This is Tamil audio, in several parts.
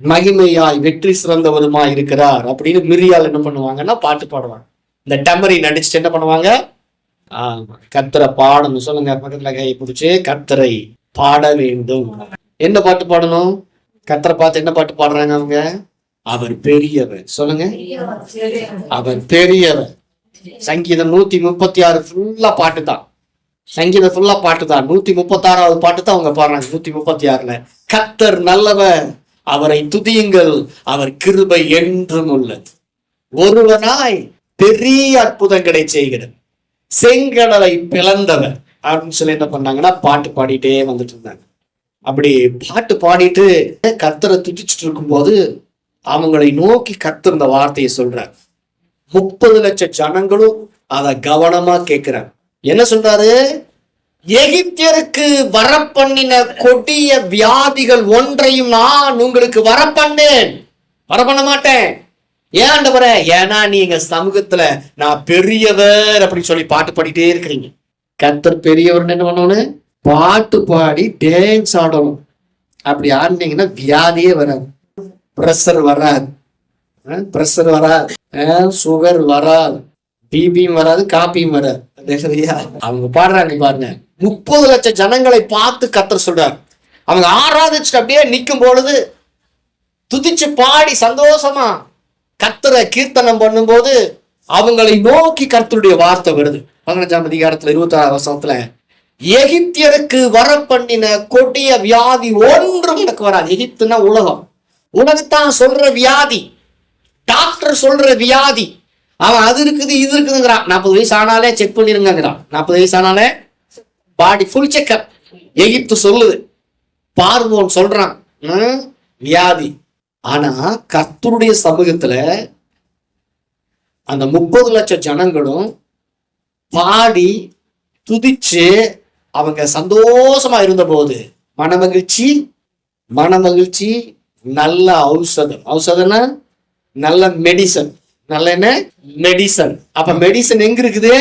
மகிமையாய் வெற்றி சிறந்தவருமாய் இருக்கிறார் அப்படின்னு மிரியால் என்ன பண்ணுவாங்கன்னா பாட்டு பாடுவாங்க. இந்த டமரி நடிச்சுட்டு என்ன பண்ணுவாங்க, கர்த்தரை பாடணும். சொல்லுங்க, பக்கத்துல கை பிடிச்சு கர்த்தரை பாட வேண்டும். என்ன பாட்டு பாடணும்? கர்த்தரை பார்த்து என்ன பாட்டு பாடுறாங்க அவங்க? அவர் பெரியவர். சொல்லுங்க, அவர் பெரியவர். சங்கீதம் 136 ஃபுல்லா பாட்டு தான். சங்கீதம் ஃபுல்லா பாட்டு தான். 136வது பாட்டு தான் அவங்க பாடுறாங்க. 136ல கர்த்தர் நல்லவர், அவரை துதியுங்கள், அவர் கிருபை என்றும் உள்ளது, ஒருவனாய் பெரிய அற்புதங்களை செய்கிறது, செங்கடலை பிளந்தவர் அப்படின்னு சொல்லி என்ன பண்ணாங்கன்னா பாட்டு பாடிட்டே வந்துட்டு இருந்தாங்க. அப்படி பாட்டு பாடிட்டு கர்த்தரை துதிச்சுட்டு இருக்கும்போது அவங்களை நோக்கி கர்த்தர் இந்த வார்த்தையை சொல்றார். 30 லட்சம் ஜனங்களும் அதை கவனமா கேட்கிறாங்க. என்ன சொல்றாரு? எகிப்தியருக்கு வரப்பண்ணின கொடிய வியாதிகள் ஒன்றையும் நான் உங்களுக்கு வரப்பண்ண மாட்டேன். ஏன் ஆண்டவரே? ஏன்னா நீங்க சமூகத்துல நான் பெரியவர் அப்படின்னு சொல்லி பாட்டு பாடிட்டே இருக்கிறீங்க. கர்த்தர் பெரியவர் என்ன பண்ணணும்? பாட்டு பாடி டான்ஸ் ஆடணும். அப்படி ஆடினீங்கன்னா வியாதியே வராது, பிரஷர் வராது, சுகர் வராது, பிபியும் வராது, காப்பியும் வராது. அவங்க பாடுறாங்க பாருங்க. 30 லட்சம் ஜனங்களை பார்த்து கர்த்தர் சொல்றார். அவங்க ஆராதிச்சுட்டு அப்படியே நிற்கும் பொழுது துதிச்சு பாடி சந்தோஷமா கர்த்தரை கீர்த்தனம் பண்ணும்போது அவங்களை நோக்கி கர்த்தருடைய வார்த்தை வருது. 15ஆம் அதிகாரத்துல 26ஆம் வசனத்துல, எகிப்தியருக்கு வரப்பண்ணின கொடிய வியாதி ஒன்றும் எனக்கு வராது. எகிப்துன்னா உலகம், உலகத்தான் சொல்ற வியாதி, டாக்டர் சொல்ற வியாதி. அவன் அது இருக்குது இது இருக்குதுங்கிறான். 40 வயசு ஆனாலே செக் பண்ணிருங்கிறான். 40 வயசு ஆனாலே பாடி ஃபுல் செக்அப். எகிப்து சொல்லுது, பார்வோன் சொல்றான் வியாதி. ஆனா கர்த்தருடைய சமூகத்துல அந்த 30 லட்சம் ஜனங்களும் பாடி துதிச்சு அவங்க சந்தோஷமா இருந்த போது மனமகிழ்ச்சி நல்ல ஔஷதம்னா நல்ல மெடிசன். நல்ல என்ன? மெடிசன். அப்ப மெடிசன் எங்க இருக்குது?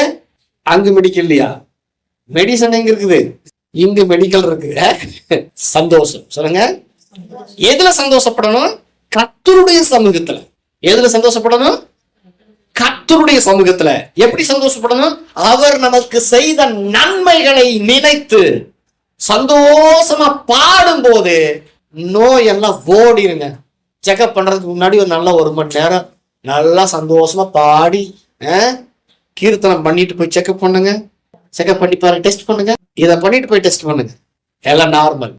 அங்கு மெடிக்கல் இல்லையா? மெடிசன் எங்க இருக்குது? இங்கு மெடிக்கல் இருக்கு. சந்தோஷம். சொல்லுங்க, எதுல சந்தோஷப்படணும்? கர்த்தருடைய சமூகத்துல. எதுல சந்தோஷப்படணும்? கர்த்தருடைய சமூகத்துல. எப்படி சந்தோஷப்படணும்? அவர் நமக்கு செய்த நன்மைகளை நினைத்து சந்தோஷமா பாடும் போது நோயெல்லாம் ஓடிருங்க. செக்அப் பண்றதுக்கு முன்னாடி ஒரு நல்ல 1 மணி நேரம் நல்லா சந்தோஷமா பாடி கீர்த்தனம் பண்ணிட்டு போய் செக்அப் பண்ணுங்க. செக்அப் பண்ணி பாருங்க, டெஸ்ட் பண்ணுங்க. இதை பண்ணிட்டு போய் டெஸ்ட் பண்ணுங்க, எல்லாம் நார்மல்.